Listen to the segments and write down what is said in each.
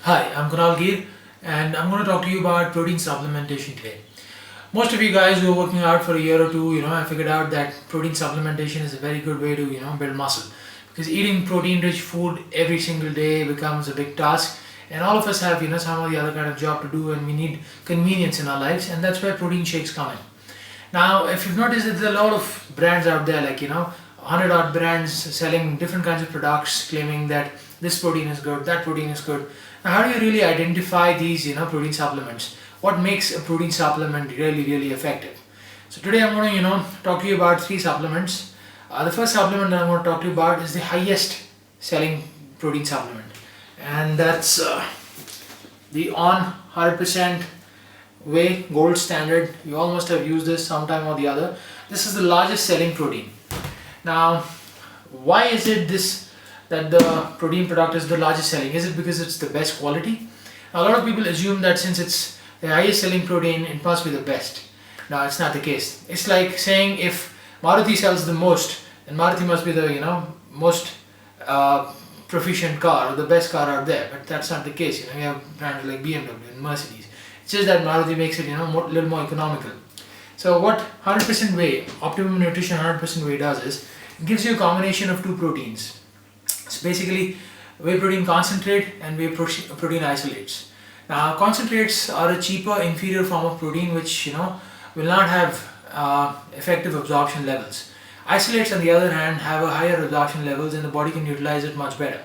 Hi, I'm Kunal Gir and I'm going to talk to you about protein supplementation today. Most of you guys who are working out for a year or two, have figured out that protein supplementation is a very good way to, build muscle. Because eating protein-rich food every single day becomes a big task, and all of us have, some or the other kind of job to do, and we need convenience in our lives, and that's where protein shakes come in. Now, if you've noticed, there's a lot of brands out there, like 100 odd brands selling different kinds of products, claiming that this protein is good, that protein is good. Now, how do you really identify these, protein supplements? What makes a protein supplement really, really effective? So today I'm going to, talk to you about three supplements. The first supplement that I'm going to talk to you about is the highest selling protein supplement, and that's the On 100% Whey Gold Standard. You all must have used this sometime or the other. This is the largest selling protein. Now, why is it that the protein product is the largest selling? Is it because it's the best quality? A lot of people assume that since it's the highest selling protein, it must be the best. No, it's not the case. It's like saying if Maruti sells the most, then Maruti must be the most proficient car or the best car out there. But that's not the case. You have brands like BMW and Mercedes. It's just that Maruti makes it a little more economical. So what 100% Whey, Optimum Nutrition 100% Whey does is it gives you a combination of two proteins. It's basically whey protein concentrate and whey protein isolates. Now, concentrates are a cheaper, inferior form of protein which will not have effective absorption levels. Isolates, on the other hand, have a higher absorption levels and the body can utilize it much better.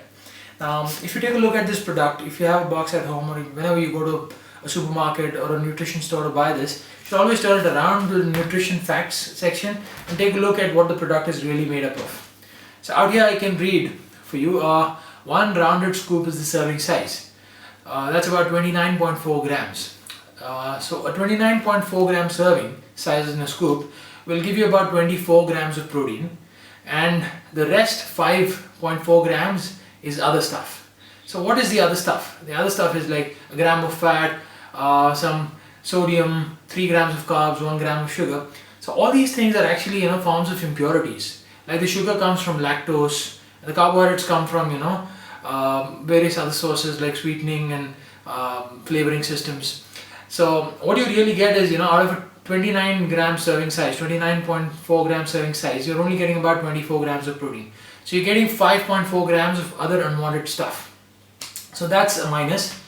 Now, if you take a look at this product, if you have a box at home or whenever you go to a supermarket or a nutrition store to buy this, you should always turn it around to the nutrition facts section and take a look at what the product is really made up of. So out here I can read for you, one rounded scoop is the serving size. That's about 29.4 grams. So a 29.4 gram serving size in a scoop will give you about 24 grams of protein, and the rest 5.4 grams is other stuff. So what is the other stuff? The other stuff is like a gram of fat, some sodium, 3 grams of carbs, 1 gram of sugar. So all these things are actually forms of impurities. Like the sugar comes from lactose, the carbohydrates come from various other sources like sweetening and flavoring systems. So what you really get is out of a 29 gram serving size, 29.4 gram serving size, you're only getting about 24 grams of protein. So you're getting 5.4 grams of other unwanted stuff. So that's a minus.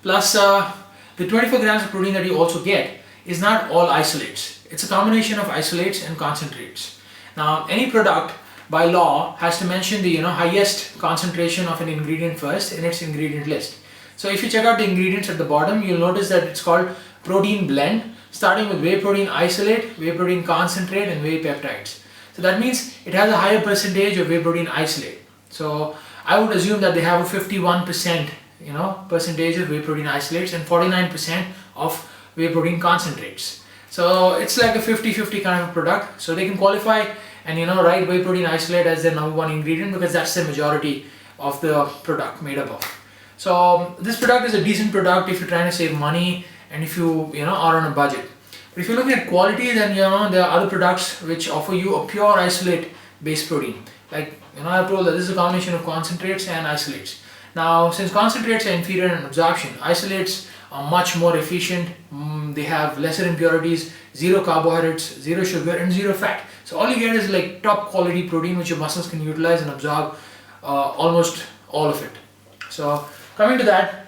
Plus the 24 grams of protein that you also get is not all isolates. It's a combination of isolates and concentrates. Now, any product by law has to mention the highest concentration of an ingredient first in its ingredient list. So if you check out the ingredients at the bottom, you'll notice that it's called protein blend, starting with whey protein isolate, whey protein concentrate, and whey peptides. So that means it has a higher percentage of whey protein isolate. So I would assume that they have a 51% percentage of whey protein isolates and 49% of whey protein concentrates. So it's like a 50-50 kind of product. So they can qualify and write whey protein isolate as their number one ingredient because that's the majority of the product made up of. So this product is a decent product if you're trying to save money and if you are on a budget. But if you're looking at quality, then there are other products which offer you a pure isolate based protein. Like I've told that this is a combination of concentrates and isolates. Now, since concentrates are inferior in absorption, isolates are much more efficient. They have lesser impurities, zero carbohydrates, zero sugar, and zero fat. So all you get is like top quality protein which your muscles can utilize and absorb almost all of it. So coming to that,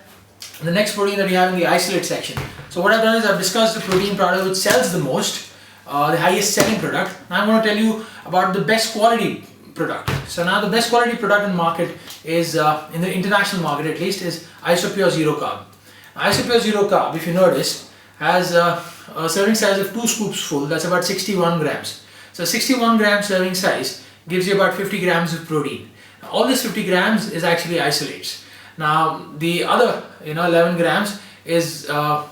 the next protein that we have in the isolate section. So what I've done is I've discussed the protein product which sells the most, the highest selling product. Now I'm going to tell you about the best quality product. So now the best quality product in the market is, in the international market at least, is Isopure Zero Carb. Isopure Zero Carb, if you notice, has a serving size of 2 scoops full, that's about 61 grams. So 61 gram serving size gives you about 50 grams of protein. Now, all this 50 grams is actually isolates. Now the other 11 grams is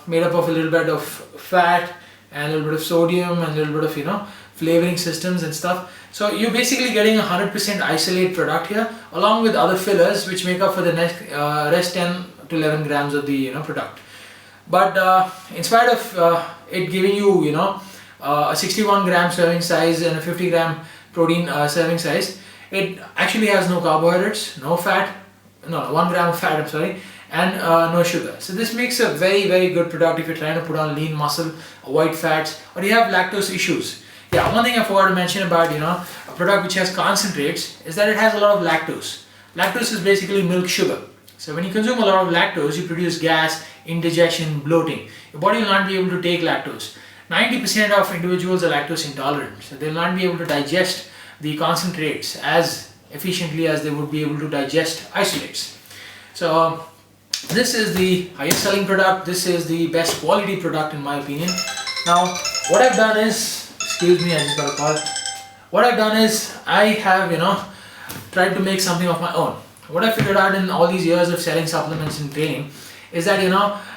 made up of a little bit of fat and a little bit of sodium and a little bit of flavoring systems and stuff. So you're basically getting a 100% isolate product here along with other fillers which make up for the rest 10 to 11 grams of the product. But in spite of it giving you a 61 gram serving size and a 50 gram protein serving size, it actually has no carbohydrates, no fat, no 1 gram of fat, I'm sorry, and no sugar. So this makes a very good product if you're trying to put on lean muscle, avoid fats, or you have lactose issues. Yeah, one thing I forgot to mention about a product which has concentrates is that it has a lot of lactose. Lactose is basically milk sugar. So when you consume a lot of lactose, you produce gas, indigestion, bloating. Your body will not be able to take lactose. 90% of individuals are lactose intolerant, so they will not be able to digest the concentrates as efficiently as they would be able to digest isolates. So this is the highest selling product. This is the best quality product in my opinion. Now what I've done is, excuse me, I just got a call. What I've done is I have tried to make something of my own. What I figured out in all these years of selling supplements and training is that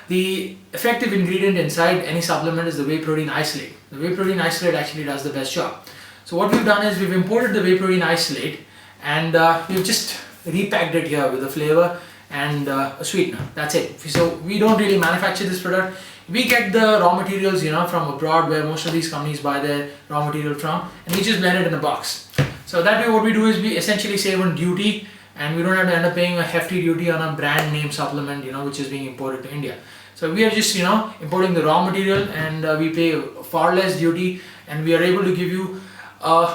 the effective ingredient inside any supplement is the whey protein isolate. The whey protein isolate actually does the best job. So what we've done is we've imported the whey protein isolate and we've just repacked it here with a flavor and a sweetener. That's it. So we don't really manufacture this product. We get the raw materials from abroad, where most of these companies buy their raw material from, and we just blend it in a box. So that way what we do is we essentially save on duty, and we don't have to end up paying a hefty duty on a brand name supplement which is being imported to India. So we are just importing the raw material, and we pay far less duty, and we are able to give you a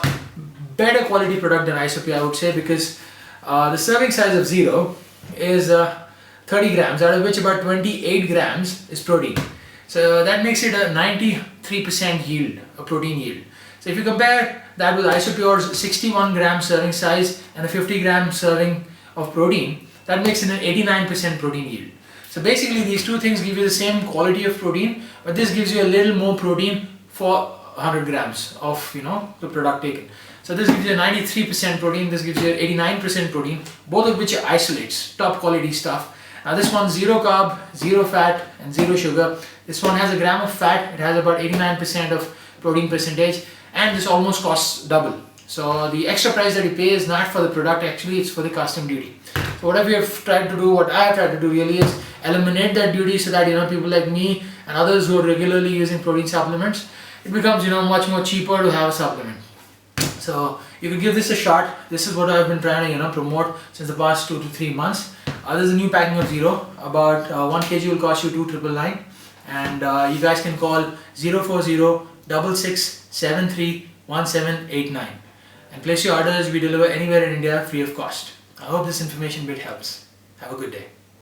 better quality product than ISOP, I would say, because the serving size of zero is 30 grams, out of which about 28 grams is protein. So that makes it a 93% yield, a protein yield. So if you compare that with Isopure's 61 gram serving size and a 50 gram serving of protein, that makes it an 89% protein yield. So basically these two things give you the same quality of protein, but this gives you a little more protein for 100 grams of the product taken. So this gives you a 93% protein, this gives you 89% protein, both of which are isolates, top quality stuff. Now this one's zero carb, zero fat and zero sugar. This one has a gram of fat, it has about 89% of protein percentage, and this almost costs double. So the extra price that you pay is not for the product, actually it's for the custom duty. So what I have tried to do really is eliminate that duty, so that people like me and others who are regularly using protein supplements, it becomes much more cheaper to have a supplement. So you could give this a shot. This is what I've been trying to promote since the past 2 to 3 months. There's a new packing of zero. About 1 kg will cost you 2,999, and you guys can call 040-6673-1789 and place your orders. We deliver anywhere in India free of cost. I hope this information bit helps. Have a good day.